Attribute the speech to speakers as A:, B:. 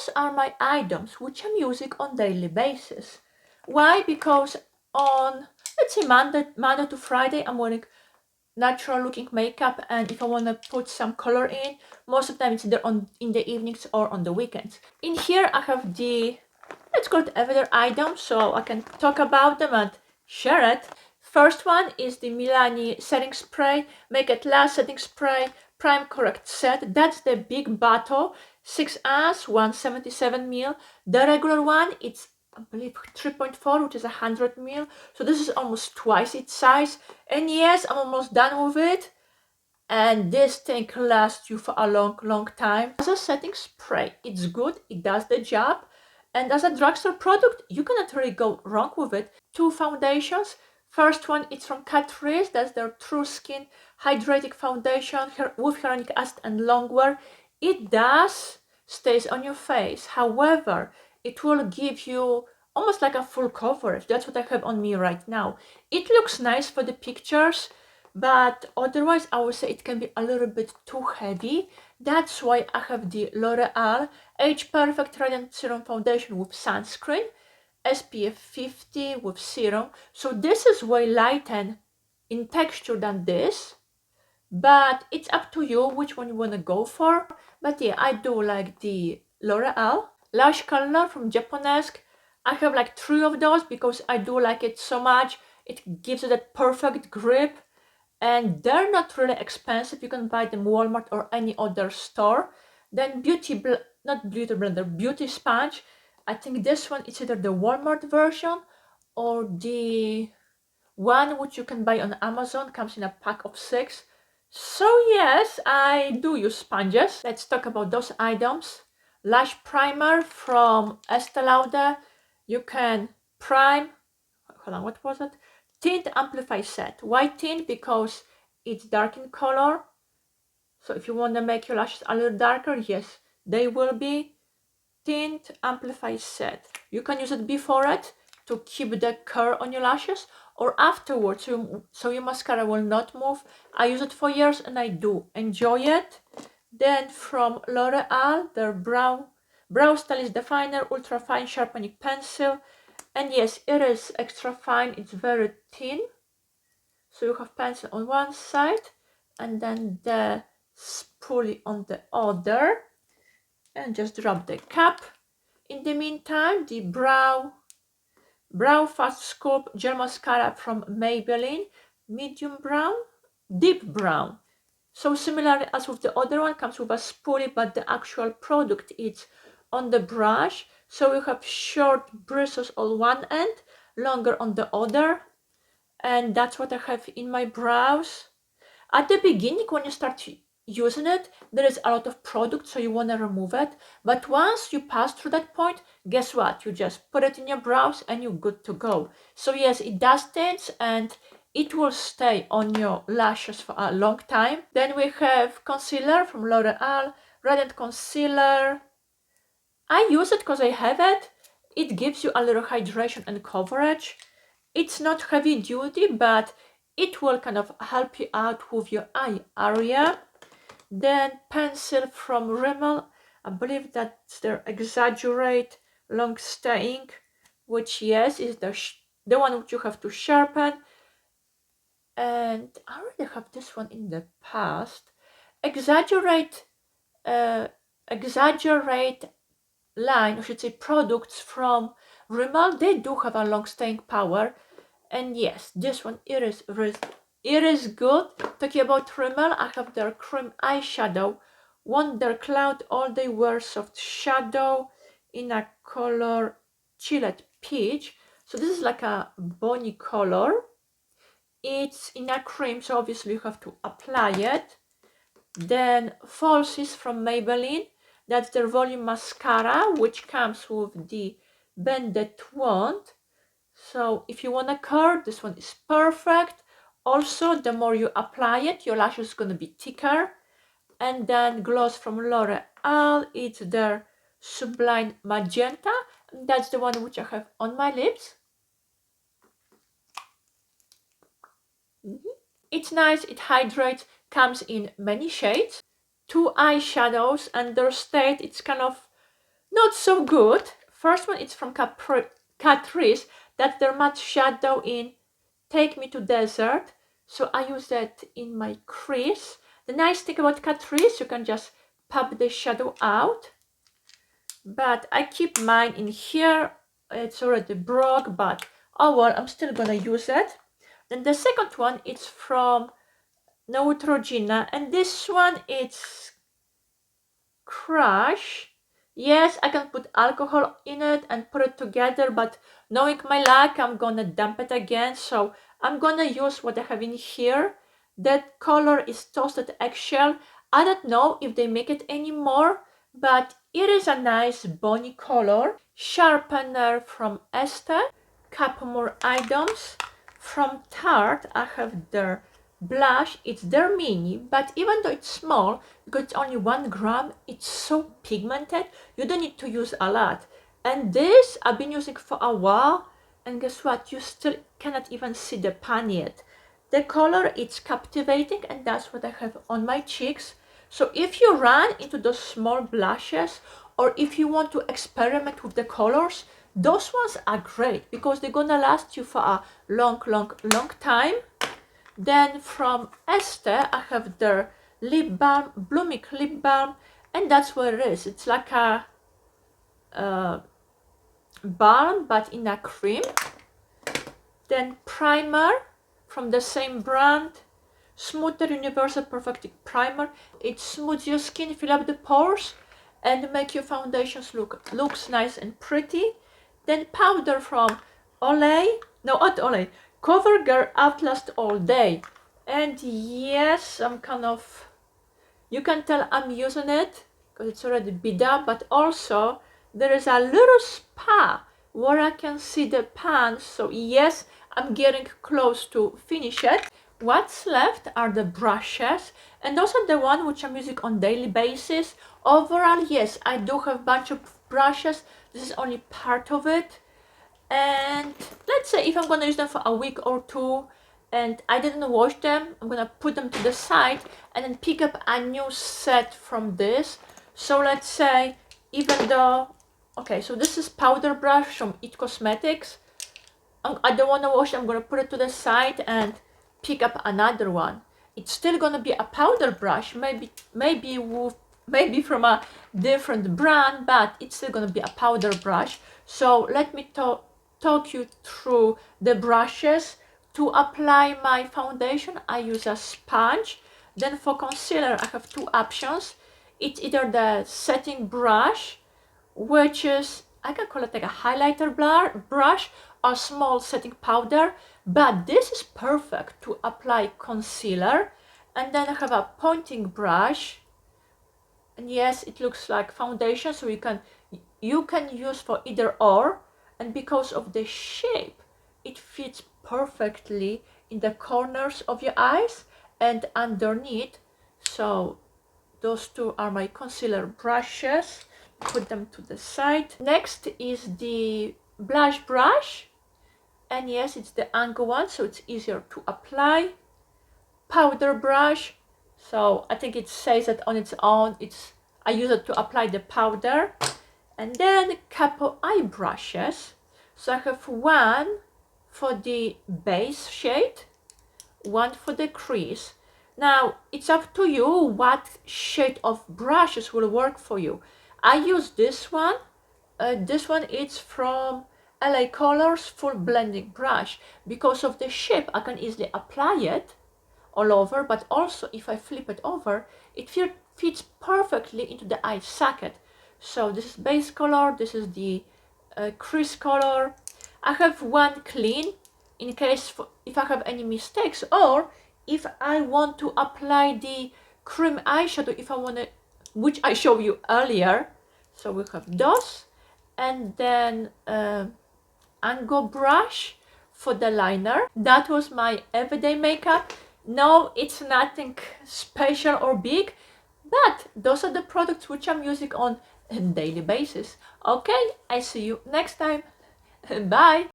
A: those are my items which I'm using on daily basis. Why? Because on, let's say, Monday to Friday, I'm wearing natural looking makeup, and if I want to put some color in, most of the time it's either in the evenings or on the weekends. In here I have the, let's call it everyday items, so I can talk about them and share it. First one is the Milani setting spray, Make It Last setting spray, Prime Correct set. That's the big bottle, 6 ounce, 177 ml. The regular one, it's I believe 3.4, which is 100 ml. So this is almost twice its size. And yes, I'm almost done with it. And this thing lasts you for a long time. As a setting spray, it's good, it does the job. And as a drugstore product, you cannot really go wrong with it. Two foundations. First one, it's from Catrice, that's their True Skin Hydrating Foundation with hyaluronic acid and longwear. It does stays on your face. However, it will give you almost like a full coverage. That's what I have on me right now. It looks nice for the pictures, but otherwise I would say it can be a little bit too heavy. That's why I have the L'Oreal Age Perfect Radiant Serum Foundation with sunscreen, SPF 50 with serum. So this is way lighter in texture than this, but it's up to you which one you want to go for. But yeah, I do like the L'Oreal Lash Curler from Japonesque. I have like 3 of those because I do like it so much. It gives you that perfect grip, and they're not really expensive. You can buy them Walmart or any other store. Then Beauty Sponge. I think this one is either the Walmart version or the one which you can buy on Amazon, comes in a pack of 6. So yes, I do use sponges. Let's talk about those items. Lash primer from Estee Lauder. You can prime, hold on, what was it? Tint Amplify set. Why tint? Because it's dark in color. So if you want to make your lashes a little darker, yes, they will be. Tint Amplify set. You can use it before it to keep the curl on your lashes, or afterwards so your mascara will not move. I use it for years and I do enjoy it. Then from L'Oreal, their brow stylist definer, ultra fine sharpening pencil. And yes, it is extra fine, it's very thin. So you have pencil on one side and then the spoolie on the other, and just drop the cap. In the meantime, the brow fast sculpt gel mascara from Maybelline, medium brown, deep brown. So similar as with the other one, comes with a spoolie, but the actual product is on the brush. So you have short bristles on one end, longer on the other. And that's what I have in my brows. At the beginning, when you start using it, there is a lot of product, so you want to remove it. But once you pass through that point, guess what? You just put it in your brows and you're good to go. So yes, it does tints and it will stay on your lashes for a long time. Then we have concealer from L'Oreal, Radiant Concealer. I use it because I have it. It gives you a little hydration and coverage. It's not heavy duty, but it will kind of help you out with your eye area. Then pencil from Rimmel. I believe that's their Exaggerate Long Staying, which yes is the one which you have to sharpen. And I already have this one in the past. Exaggerate line, I should say, products from Rimmel. They do have a long staying power. And yes, this one, it is good. Talking about Rimmel, I have their cream eyeshadow, Wonder Cloud All Day Wear Soft Shadow in a color Chilled Peach. So this is like a bonny color. It's in a cream, so obviously you have to apply it. Then Falsies from Maybelline. That's their volume mascara, which comes with the bended wand. So if you want a curl, this one is perfect. Also, the more you apply it, your lash is going to be thicker. And then gloss from L'Oreal, it's their Sublime Magenta. That's the one which I have on my lips. It's nice, it hydrates, comes in many shades. 2 eyeshadows, and their shade, it's kind of not so good. First one is from Catrice. That's their matte shadow in Take Me to Desert. So I use that in my crease. The nice thing about Catrice, you can just pop the shadow out. But I keep mine in here. It's already broke, but oh well, I'm still gonna use it. Then the second one is from Neutrogena, and this one it's Crush. Yes, I can put alcohol in it and put it together, but knowing my luck, I'm gonna dump it again. So I'm gonna use what I have in here. That color is Toasted Eggshell. I don't know if they make it anymore, but it is a nice bony color. Sharpener from Estee. Couple more items. From Tarte, I have their blush. It's their mini, but even though it's small, because it's only 1 gram, it's so pigmented, you don't need to use a lot. And this I've been using for a while, and guess what, you still cannot even see the pan yet. The color, it's captivating, and that's what I have on my cheeks. So if you run into those small blushes, or if you want to experiment with the colors, those ones are great because they're gonna last you for a long time. Then from Estee, I have their lip balm, Blooming lip balm, and that's what it is. It's like a balm, but in a cream. Then primer from the same brand, Smoother Universal Perfecting Primer. It smooths your skin, fill up the pores, and make your foundations looks nice and pretty. Then powder from Olay, no, not Olay, CoverGirl Outlast All Day. And yes, I'm kind of, you can tell I'm using it because it's already beat up, but also there is a little spot where I can see the pan. So yes, I'm getting close to finish it. What's left are the brushes, and those are the ones which I'm using on daily basis. Overall, yes, I do have a bunch of brushes. This is only part of it. And let's say if I'm gonna use them for a week or two and I didn't wash them, I'm gonna put them to the side and then pick up a new set from this. So let's say, even though, okay, so this is powder brush from It Cosmetics. I don't want to wash it, I'm gonna put it to the side and pick up another one. It's still gonna be a powder brush, maybe from a different brand, but it's still gonna be a powder brush. So let me talk you through the brushes. To apply my foundation, I use a sponge. Then for concealer, I have 2 options. It's either the setting brush, which is, I can call it like a highlighter brush, or small setting powder, but this is perfect to apply concealer. And then I have a pointing brush, and yes, it looks like foundation, so you can use for either or. And because of the shape, it fits perfectly in the corners of your eyes and underneath. So those 2 are my concealer brushes. Put them to the side. Next is the blush brush, and yes, it's the angle one, so it's easier to apply. Powder brush, so I think it says it on its own. I use it to apply the powder. And then a couple eye brushes. So I have one for the base shade, one for the crease. Now it's up to you what shade of brushes will work for you. I use this one. This one is from LA Colors Full Blending Brush. Because of the shape, I can easily apply it all over, but also if I flip it over, it fits perfectly into the eye socket. So this is base color, this is the crease color. I have one clean in case if I have any mistakes, or if I want to apply the cream eyeshadow, which I showed you earlier. So we have those, and then angle brush for the liner. That was my everyday makeup. No, it's nothing special or big, but those are the products which I'm using on a daily basis. Okay, I see you next time. Bye.